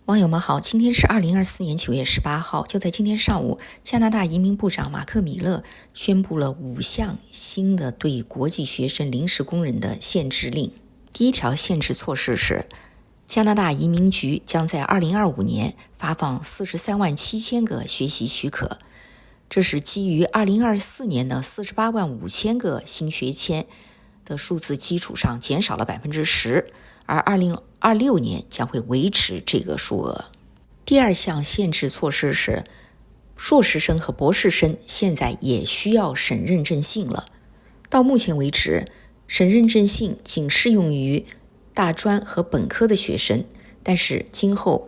网友们好，今天是2024年9月18号。就在今天上午，加拿大移民部长马克·米勒宣布了5项新的对国际学生临时工人的限制令。第一条限制措施是，加拿大移民局将在2025年发放43万7千个学习许可，这是基于2024年的48万5千个新学签的数字基础上减少了10%，而2026年将会维持这个数额。第二项限制措施是，硕士生和博士生现在也需要省认证信了。到目前为止，省认证信仅适用于大专和本科的学生，但是今后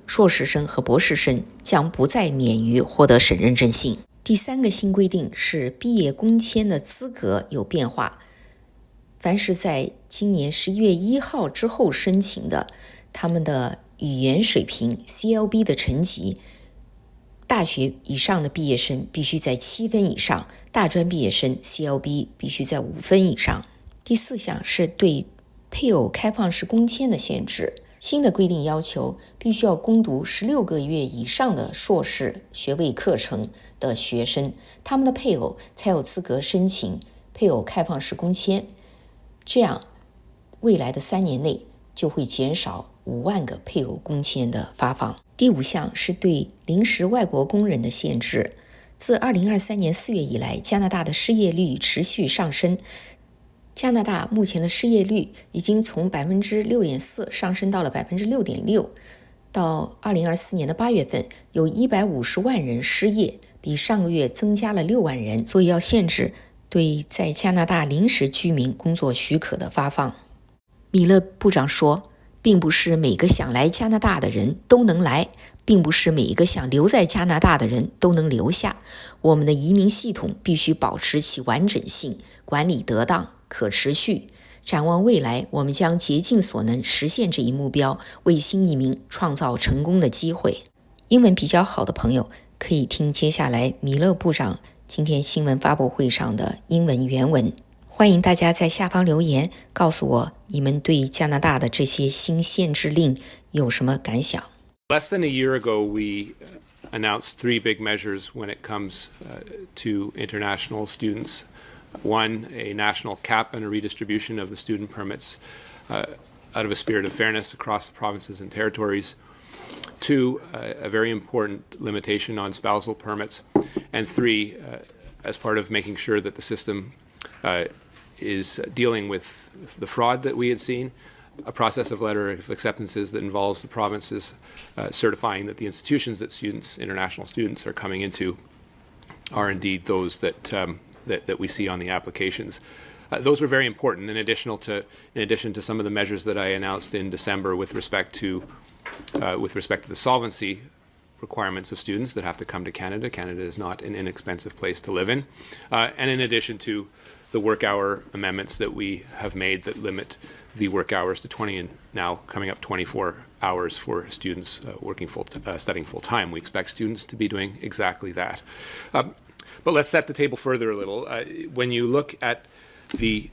硕士生和博士生将不再免于获得省认证信。第三个新规定是毕业工签的资格有变化，凡是在今年11月1号之后申请的，他们的语言水平 CLB 的成绩，大学以上的毕业生必须在7分以上，大专毕业生 CLB 必须在5分以上。第四项是对配偶开放式工签的限制。新的规定要求必须要攻读16个月以上的硕士学位课程的学生，他们的配偶才有资格申请配偶开放式工签。这样未来的3年内就会减少5万个配偶工签的发放。第5项是对临时外国工人的限制。自2023年4月以来，加拿大的失业率持续上升。加拿大目前的失业率已经从 6.4% 上升到了 6.6%。到2024年的8月份，有150万人失业，比上个月增加了6万人，所以要限制对在加拿大临时居民工作许可的发放。米勒部长说，并不是每个想来加拿大的人都能来，并不是每一个想留在加拿大的人都能留下。我们的移民系统必须保持其完整性，管理得当，可持续。展望未来，我们将竭尽所能实现这一目标，为新移民创造成功的机会。英文比较好的朋友可以听接下来米勒部长今天新闻发布会上的英文原文。欢迎大家在下方留言，告诉我你们对加拿大的这些新限制令有什么感想。 Less than a year ago, we announced 3 big measures when it comes to international students. One, a national cap and a redistribution of the student permits out of a spirit of fairness across the provinces and territories. 2, a very important limitation on spousal permits. And 3, as part of making sure that the system is dealing with the fraud that we had seen, a process of letter of acceptances that involves the provinces certifying that the institutions that international students are coming into are indeed those that we see on the applications. Those were very important in addition to some of the measures that I announced in December with respect to the solvency requirements of students that have to come to Canada. Canada is not an inexpensive place to live in. And in addition to the work hour amendments that we have made that limit the work hours to 20 and now coming up 24 hours for students studying full time. We expect students to be doing exactly that. But let's set the table further a little. When you look at the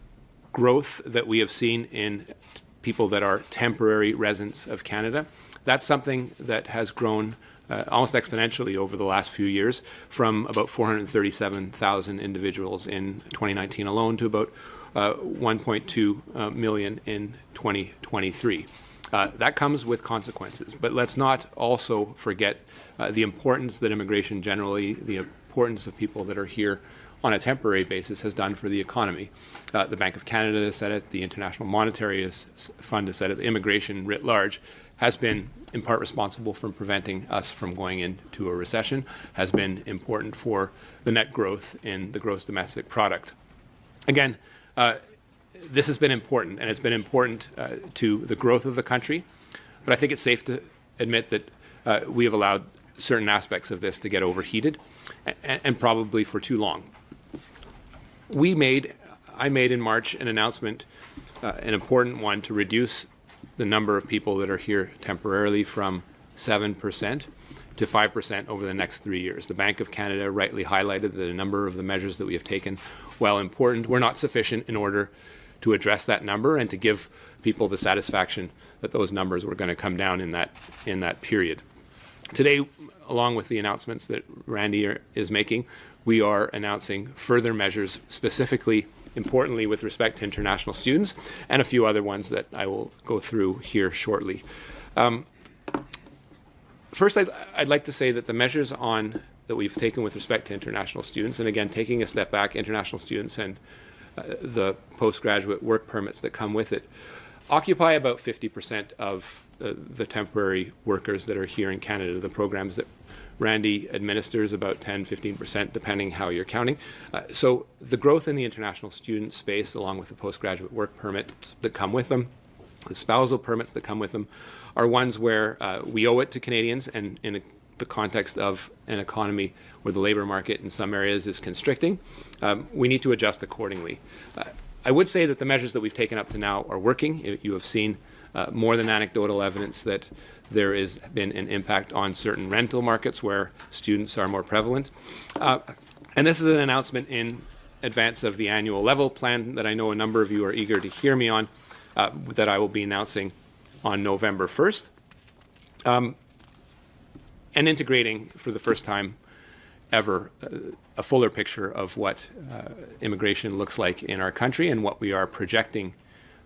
growth that we have seen in people that are temporary residents of Canada, that's something that has grown almost exponentially over the last few years, from about 437,000 individuals in 2019 alone to about 1.2 million in 2023. That comes with consequences, but let's not also forget the importance that immigration generally, the importance of people that are here on a temporary basis has done for the economy. The Bank of Canada has said it, the International Monetary Fund has said it, the immigration writ large has been in part responsible for preventing us from going into a recession, has been important for the net growth in the gross domestic product. Again, this has been important, and it's been important to the growth of the country, but I think it's safe to admit that we have allowed certain aspects of this to get overheated, and probably for too long. I made in March an announcement, an important one, to reduce the number of people that are here temporarily from 7% to 5% over the next 3 years. The Bank of Canada rightly highlighted that a number of the measures that we have taken, while important, were not sufficient in order to address that number and to give people the satisfaction that those numbers were going to come down in that period. Today, along with the announcements that Randy is making, we are announcing further measures, specifically, importantly, with respect to international students, and a few other ones that I will go through here shortly. First, I'd like to say that the measures that we've taken with respect to international students, and again, taking a step back, international students and the postgraduate work permits that come with it, occupy about 50% of the temporary workers that are here in Canada. The programs that Randy administers about 10-15%, depending how you're counting. So the growth in the international student space, along with the postgraduate work permits that come with them, the spousal permits that come with them, are ones where we owe it to Canadians, and in the context of an economy where the labor market in some areas is constricting, we need to adjust accordingly. I would say that the measures that we've taken up to now are working. You have seen more than anecdotal evidence that there has been an impact on certain rental markets where students are more prevalent. And this is an announcement in advance of the annual level plan that I know a number of you are eager to hear me on, that I will be announcing on November 1st. And integrating for the first time ever a fuller picture of what immigration looks like in our country and what we are projecting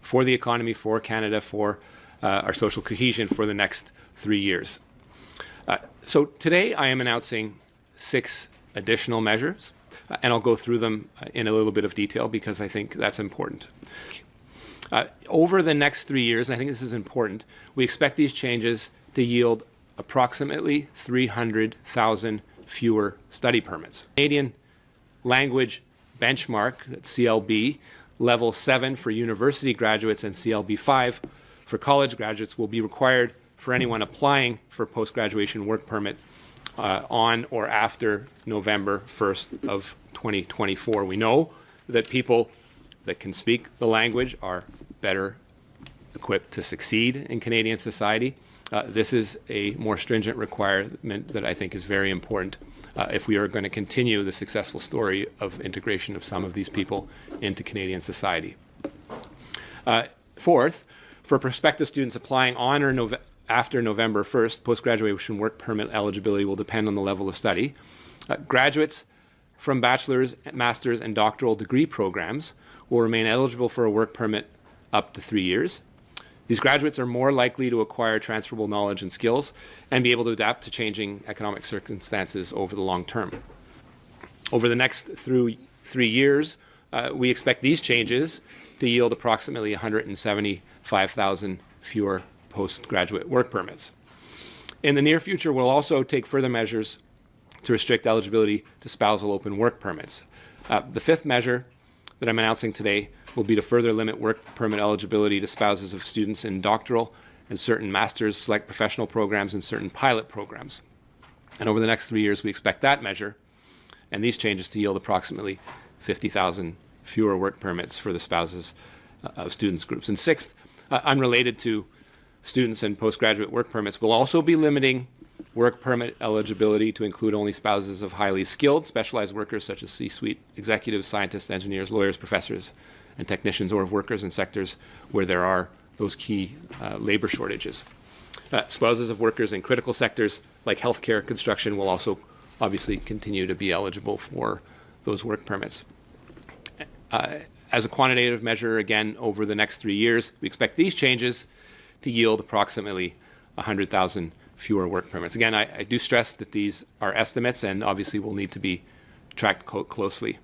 for the economy, for Canada, for our social cohesion for the next 3 years. So today I am announcing 6 additional measures, and I'll go through them in a little bit of detail because I think that's important. Over the next 3 years, and I think this is important, we expect these changes to yield approximately 300,000 fewer study permits. Canadian language benchmark, CLB, level 7 for university graduates and CLB 5 for college graduates will be required for anyone applying for post-graduation work permit on or after November 1st of 2024. We know that people that can speak the language are better equipped to succeed in Canadian society. This is a more stringent requirement that I think is very important if we are going to continue the successful story of integration of some of these people into Canadian society. Fourth, for prospective students applying on or after November 1st, post-graduation work permit eligibility will depend on the level of study. Graduates from bachelor's, master's, and doctoral degree programs will remain eligible for a work permit up to 3 years. These graduates are more likely to acquire transferable knowledge and skills and be able to adapt to changing economic circumstances over the long term. Over the next 3 years, we expect these changes to yield approximately 175,000 fewer postgraduate work permits. In the near future, we'll also take further measures to restrict eligibility to spousal open work permits. The 5th measure that I'm announcing today will be to further limit work permit eligibility to spouses of students in doctoral and certain master's select professional programs and certain pilot programs. And over the next 3 years, we expect that measure and these changes to yield approximately 50,000 fewer work permits for the spouses of students groups. And 6th, unrelated to students and postgraduate work permits, we'll also be limiting work permit eligibility to include only spouses of highly skilled, specialized workers such as C-suite executives, scientists, engineers, lawyers, professors, and technicians, or of workers in sectors where there are those key labor shortages. Spouses of workers in critical sectors like healthcare, construction will also obviously continue to be eligible for those work permits. As a quantitative measure, again, over the next 3 years, we expect these changes to yield approximately 100,000 fewer work permits. Again, I do stress that these are estimates and obviously will need to be tracked closely.